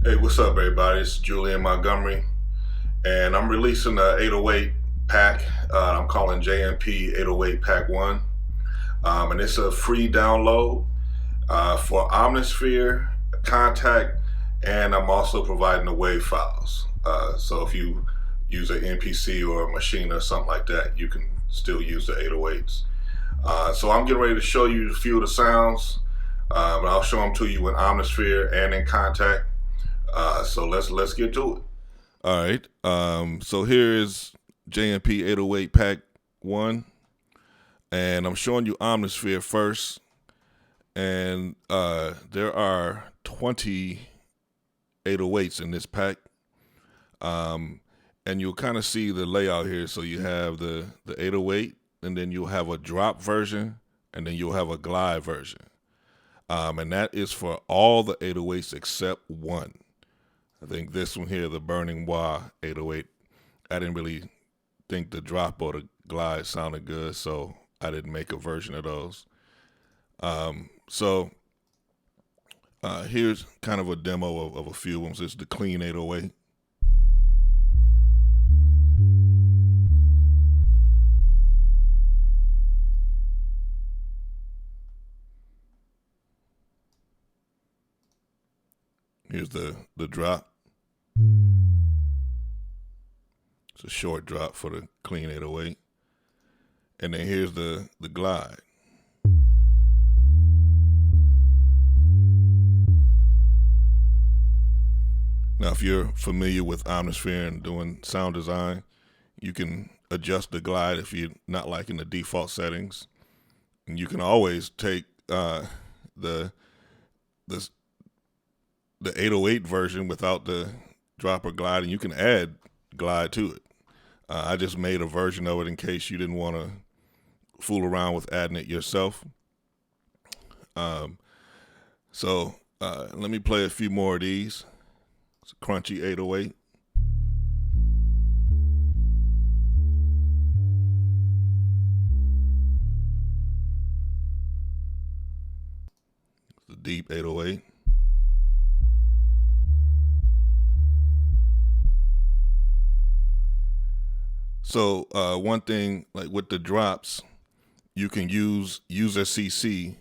Hey, what's up, everybody? It's Julian Montgomery, and I'm releasing the 808 pack. I'm calling JMP 808 Pack 1, and it's a free download for Omnisphere, Kontakt, and I'm also providing the Wav Files. So if you use an NPC or a machine or something like that, you can still use the 808s. So I'm getting ready to show you a few of the sounds, but I'll show them to you in Omnisphere and in Kontakt. So let's get to it. All right. So here is JMP 808 Pack 1, and I'm showing you Omnisphere first. And there are 20 808s in this pack. And you'll kind of see the layout here. So you have the 808, and then you'll have a drop version, and then you'll have a glide version. And that is for all the 808s except one. I think this one here, the Burning Wav 808, I didn't really think the drop or the glide sounded good, so I didn't make a version of those. Here's kind of a demo of a few of them. This is the clean 808. Here's the drop. It's a short drop for the clean 808. And then here's the glide. Now, if you're familiar with Omnisphere and doing sound design, you can adjust the glide if you're not liking the default settings. And you can always take the 808 version without the drop or glide, and you can add glide to it. I just made a version of it in case you didn't want to fool around with adding it yourself. So let me play a few more of these. It's a crunchy 808. It's a deep 808. So one thing, like with the drops, you can use user CC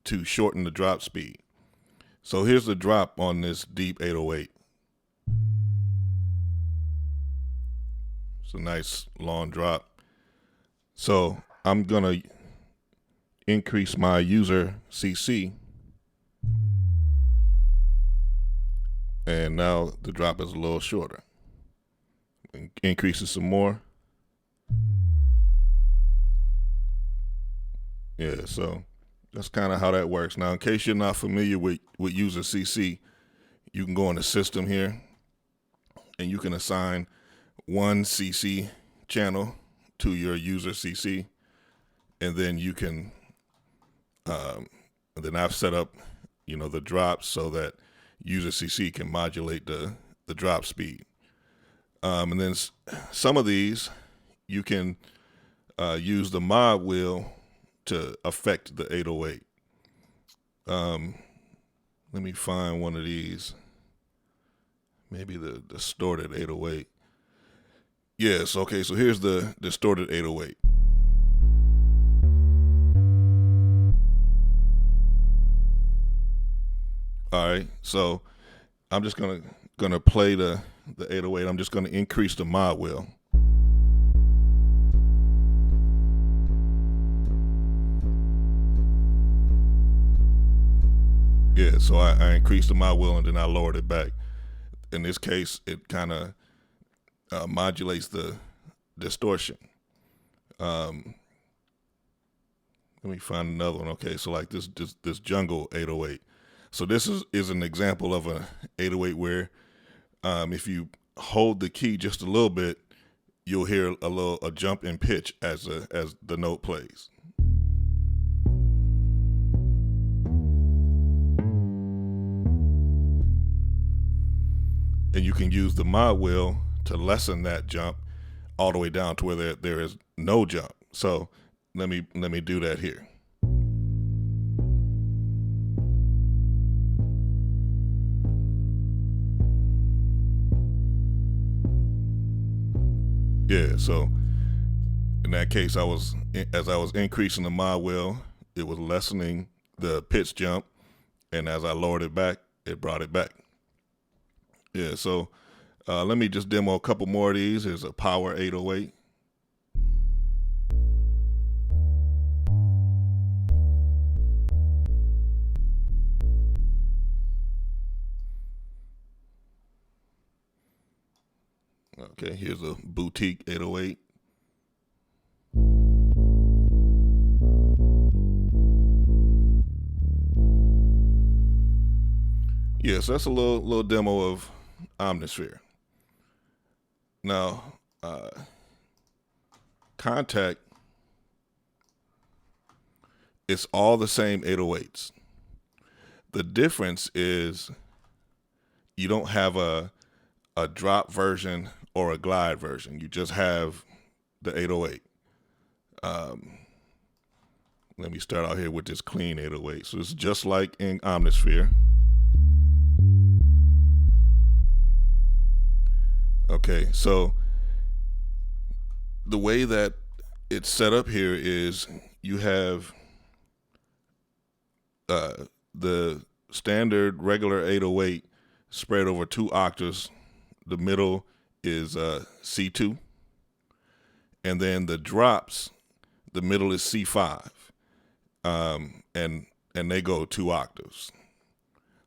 to shorten the drop speed. So here's the drop on this deep 808. It's a nice long drop. So I'm gonna increase my user CC, and now the drop is a little shorter. Increase it some more. Yeah, so that's kind of how that works. Now, in case you're not familiar with user CC, you can go in the system here, and you can assign one CC channel to your user CC, and then you can, and then I've set up, the drops so that user CC can modulate the drop speed. And then some of these, you can use the mod wheel to affect the 808. Let me find one of these. Maybe the distorted 808. Yes, okay, so here's the distorted 808. All right, so I'm just gonna play the 808. I'm just gonna increase the mod wheel. Yeah, so I increased the mod wheel and then I lowered it back. In this case, it kind of modulates the distortion. Let me find another one. Okay, so like this jungle 808. So this is an example of an 808 where if you hold the key just a little bit, you'll hear a jump in pitch as the note plays. And you can use the mod wheel to lessen that jump all the way down to where there is no jump. So let me do that here. Yeah, so in that case, as I was increasing the mod well, it was lessening the pitch jump, and as I lowered it back, it brought it back. Yeah, so let me just demo a couple more of these. Here's a power 808. Okay, here's a boutique 808. Yeah, so that's a little demo of Omnisphere. Now, Kontakt, it's all the same 808s. The difference is you don't have a drop version or a glide version. You just have the 808. Let me start out here with this clean 808. So it's just like in Omnisphere. Okay, so the way that it's set up here is you have the standard regular 808 spread over 2 octaves. The middle is C2, and then the drops, the middle is C5, and they go 2 octaves.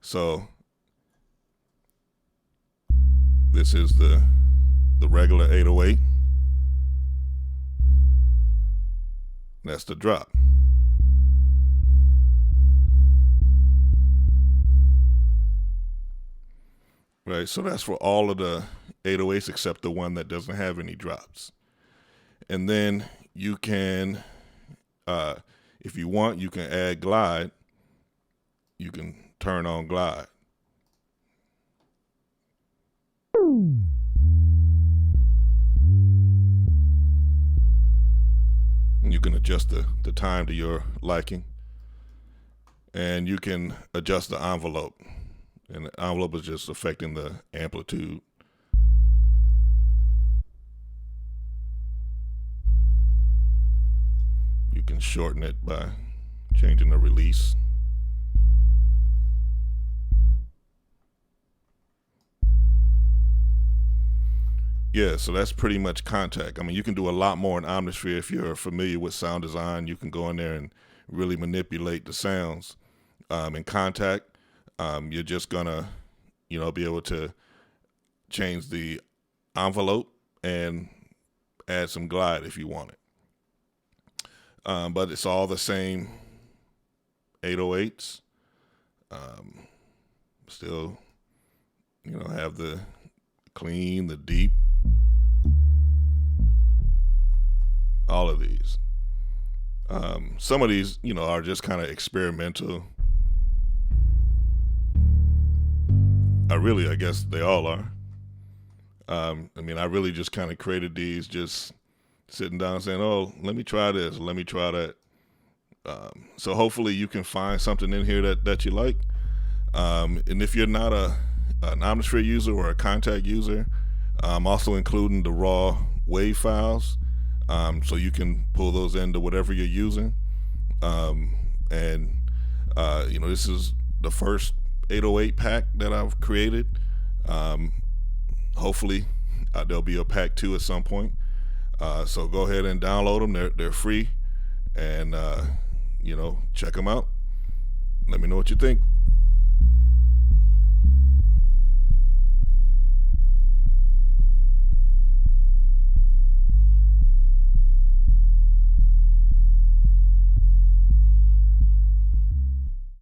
So this is the regular 808. That's the drop. Right, so that's for all of the 808s except the one that doesn't have any drops. And then you can, if you want, you can add glide. You can turn on glide. You can adjust the time to your liking. And you can adjust the envelope. And the envelope is just affecting the amplitude. You can shorten it by changing the release. Yeah, so that's pretty much Kontakt. I mean, you can do a lot more in Omnisphere. If you're familiar with sound design, you can go in there and really manipulate the sounds. In Kontakt, you're just gonna, be able to change the envelope and add some glide if you want it. But it's all the same 808s. Still, have the clean, the deep, all of these. Some of these, are just kind of experimental. I guess they all are. I really just kind of created these, just sitting down saying, oh, let me try this, let me try that. So hopefully you can find something in here that you like. And if you're not an Omnisphere user or a Kontakt user, I'm also including the raw Wav files, so you can pull those into whatever you're using. This is the first 808 pack that I've created. Hopefully there'll be a pack 2 at some point. So go ahead and download them. They're free, and check them out. Let me know what you think.